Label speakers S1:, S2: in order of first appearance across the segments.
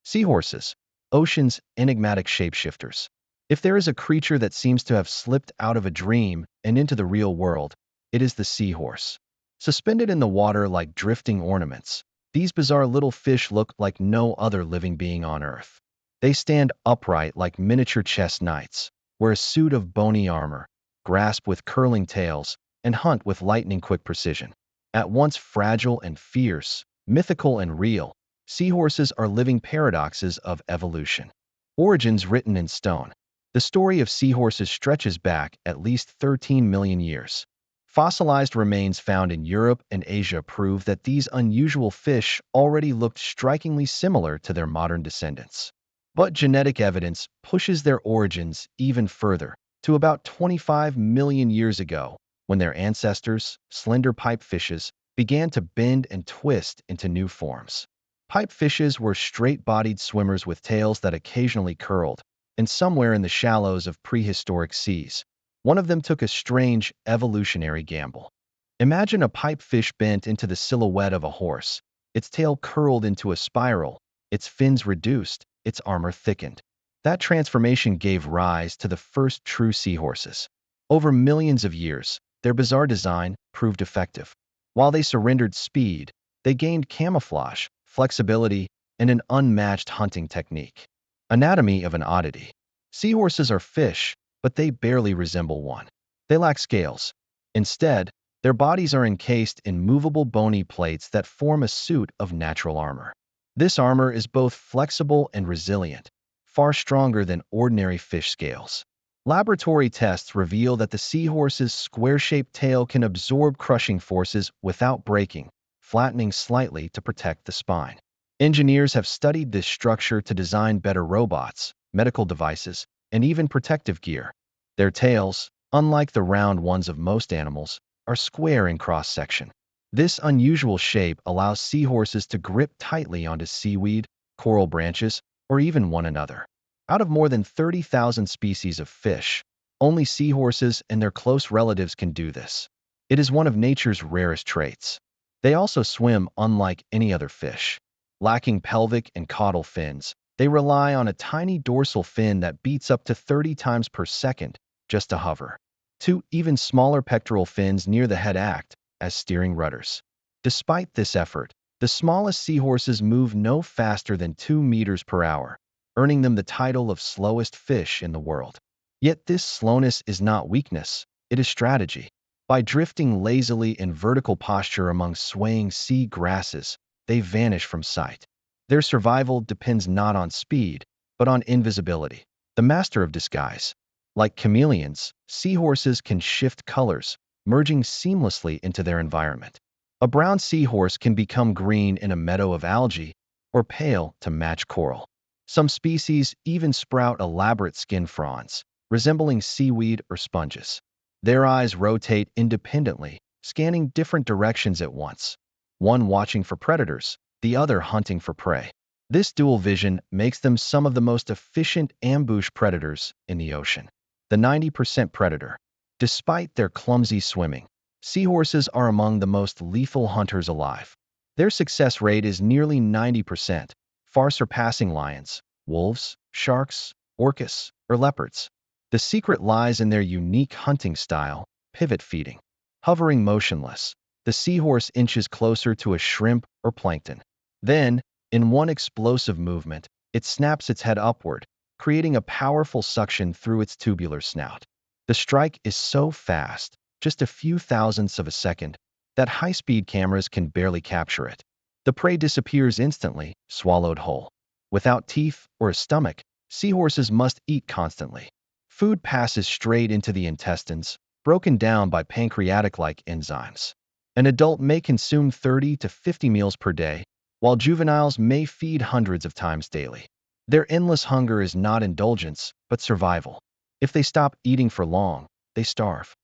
S1: Seahorses, ocean's enigmatic shapeshifters. If there is a creature that seems to have slipped out of a dream and into the real world, it is the seahorse. Suspended in the water like drifting ornaments, these bizarre little fish look like no other living being on Earth. They stand upright like miniature chess knights, wear a suit of bony armor, grasp with curling tails, and hunt with lightning-quick precision. At once fragile and fierce, mythical and real, seahorses are living paradoxes of evolution. Origins written in stone. The story of seahorses stretches back at least 13 million years. Fossilized remains found in Europe and Asia prove that these unusual fish already looked strikingly similar to their modern descendants. But genetic evidence pushes their origins even further, to about 25 million years ago, when their ancestors, slender pipefishes, began to bend and twist into new forms. Pipefishes were straight-bodied swimmers with tails that occasionally curled, and somewhere in the shallows of prehistoric seas, one of them took a strange evolutionary gamble. Imagine a pipefish bent into the silhouette of a horse, its tail curled into a spiral, its fins reduced, its armor thickened. That transformation gave rise to the first true seahorses. Over millions of years, their bizarre design proved effective. While they surrendered speed, they gained camouflage, flexibility, and an unmatched hunting technique. Anatomy of an oddity. Seahorses are fish, but they barely resemble one. They lack scales. Instead, their bodies are encased in movable bony plates that form a suit of natural armor. This armor is both flexible and resilient, far stronger than ordinary fish scales. Laboratory tests reveal that the seahorse's square-shaped tail can absorb crushing forces without breaking, flattening slightly to protect the spine. Engineers have studied this structure to design better robots, medical devices, and even protective gear. Their tails, unlike the round ones of most animals, are square in cross-section. This unusual shape allows seahorses to grip tightly onto seaweed, coral branches, or even one another. Out of more than 30,000 species of fish, only seahorses and their close relatives can do this. It is one of nature's rarest traits. They also swim unlike any other fish. Lacking pelvic and caudal fins, they rely on a tiny dorsal fin that beats up to 30 times per second just to hover. Two even smaller pectoral fins near the head act as steering rudders. Despite this effort, the smallest seahorses move no faster than 2 meters per hour, earning them the title of slowest fish in the world. Yet this slowness is not weakness, it is strategy. By drifting lazily in vertical posture among swaying sea grasses, they vanish from sight. Their survival depends not on speed, but on invisibility, the master of disguise. Like chameleons, seahorses can shift colors, merging seamlessly into their environment. A brown seahorse can become green in a meadow of algae, or pale to match coral. Some species even sprout elaborate skin fronds, resembling seaweed or sponges. Their eyes rotate independently, scanning different directions at once, one watching for predators, the other hunting for prey. This dual vision makes them some of the most efficient ambush predators in the ocean. The 90% predator. Despite their clumsy swimming, seahorses are among the most lethal hunters alive. Their success rate is nearly 90%, far surpassing lions, wolves, sharks, orcas, or leopards. The secret lies in their unique hunting style, pivot feeding. Hovering motionless, the seahorse inches closer to a shrimp or plankton. Then, in one explosive movement, it snaps its head upward, creating a powerful suction through its tubular snout. The strike is so fast, just a few thousandths of a second, that high-speed cameras can barely capture it. The prey disappears instantly, swallowed whole. Without teeth or a stomach, seahorses must eat constantly. Food passes straight into the intestines, broken down by pancreatic-like enzymes. An adult may consume 30 to 50 meals per day, while juveniles may feed hundreds of times daily. Their endless hunger is not indulgence, but survival. If they stop eating for long, they starve.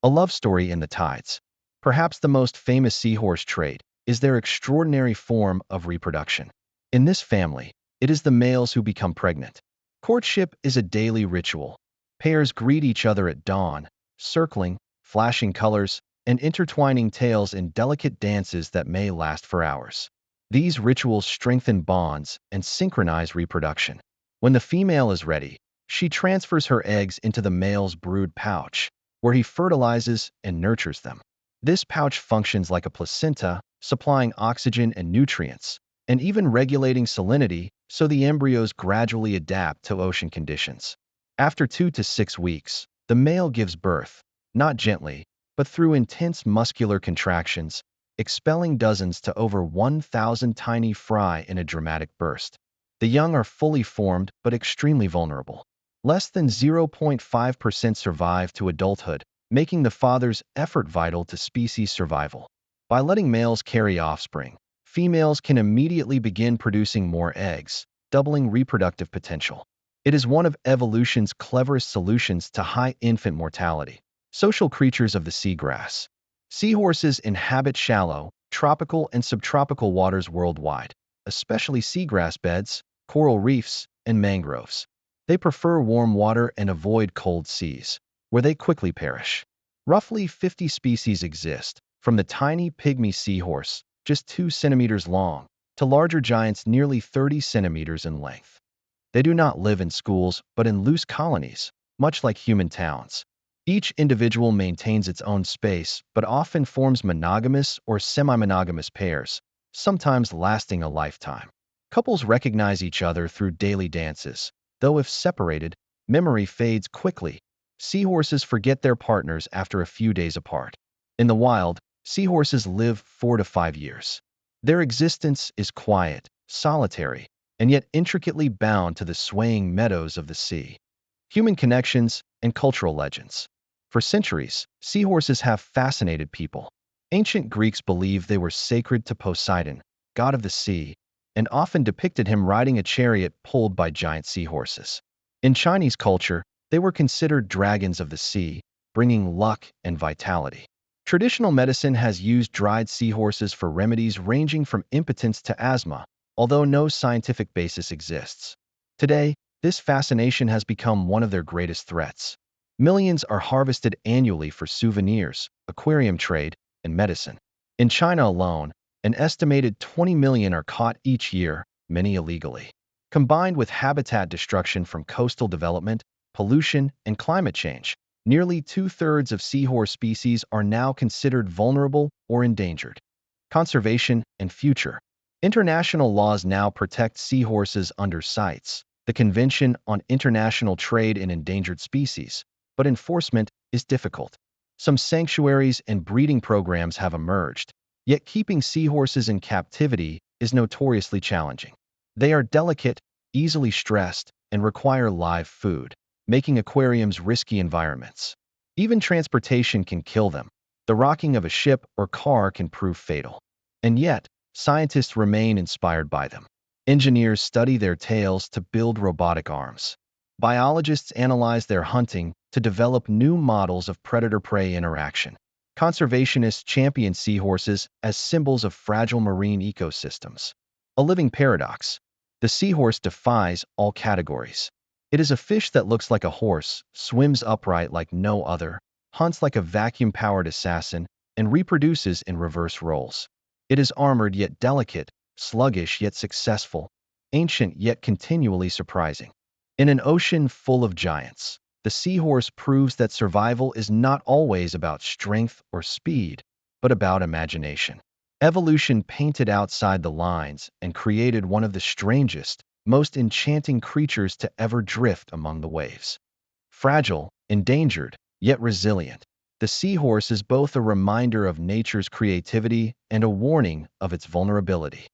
S1: A love story in the tides. Perhaps the most famous seahorse trait is their extraordinary form of reproduction. In this family, it is the males who become pregnant. Courtship is a daily ritual. Pairs greet each other at dawn, circling, flashing colors, and intertwining tails in delicate dances that may last for hours. These rituals strengthen bonds and synchronize reproduction. When the female is ready, she transfers her eggs into the male's brood pouch, where he fertilizes and nurtures them. This pouch functions like a placenta, supplying oxygen and nutrients, and even regulating salinity so the embryos gradually adapt to ocean conditions. After 2 to 6 weeks, the male gives birth, not gently, but through intense muscular contractions, expelling dozens to over 1,000 tiny fry in a dramatic burst. The young are fully formed but extremely vulnerable. Less than 0.5% survive to adulthood, making the father's effort vital to species survival. By letting males carry offspring, females can immediately begin producing more eggs, doubling reproductive potential. It is one of evolution's cleverest solutions to high infant mortality. Social creatures of the seagrass. Seahorses inhabit shallow, tropical and subtropical waters worldwide, especially seagrass beds, coral reefs, and mangroves. They prefer warm water and avoid cold seas, where they quickly perish. Roughly 50 species exist, from the tiny pygmy seahorse, just 2 centimeters long, to larger giants nearly 30 centimeters in length. They do not live in schools, but in loose colonies, much like human towns. Each individual maintains its own space, but often forms monogamous or semi-monogamous pairs, sometimes lasting a lifetime. Couples recognize each other through daily dances, though if separated, memory fades quickly. Seahorses forget their partners after a few days apart. In the wild, seahorses live 4 to 5 years. Their existence is quiet, solitary, and yet intricately bound to the swaying meadows of the sea. Human connections and cultural legends. For centuries, seahorses have fascinated people. Ancient Greeks believed they were sacred to Poseidon, god of the sea, and often depicted him riding a chariot pulled by giant seahorses. In Chinese culture, they were considered dragons of the sea, bringing luck and vitality. Traditional medicine has used dried seahorses for remedies ranging from impotence to asthma, although no scientific basis exists. Today, this fascination has become one of their greatest threats. Millions are harvested annually for souvenirs, aquarium trade, and medicine. In China alone, an estimated 20 million are caught each year, many illegally. Combined with habitat destruction from coastal development, pollution, and climate change, nearly 2/3 of seahorse species are now considered vulnerable or endangered. Conservation and future. International laws now protect seahorses under CITES, the Convention on International Trade in Endangered Species, but enforcement is difficult. Some sanctuaries and breeding programs have emerged, yet keeping seahorses in captivity is notoriously challenging. They are delicate, easily stressed, and require live food, making aquariums risky environments. Even transportation can kill them. The rocking of a ship or car can prove fatal. And yet, scientists remain inspired by them. Engineers study their tails to build robotic arms. Biologists analyze their hunting to develop new models of predator-prey interaction. Conservationists champion seahorses as symbols of fragile marine ecosystems. A living paradox. The seahorse defies all categories. It is a fish that looks like a horse, swims upright like no other, hunts like a vacuum-powered assassin, and reproduces in reverse roles. It is armored yet delicate, sluggish yet successful, ancient yet continually surprising. In an ocean full of giants, the seahorse proves that survival is not always about strength or speed, but about imagination. Evolution painted outside the lines and created one of the strangest, most enchanting creatures to ever drift among the waves. Fragile, endangered, yet resilient, the seahorse is both a reminder of nature's creativity and a warning of its vulnerability.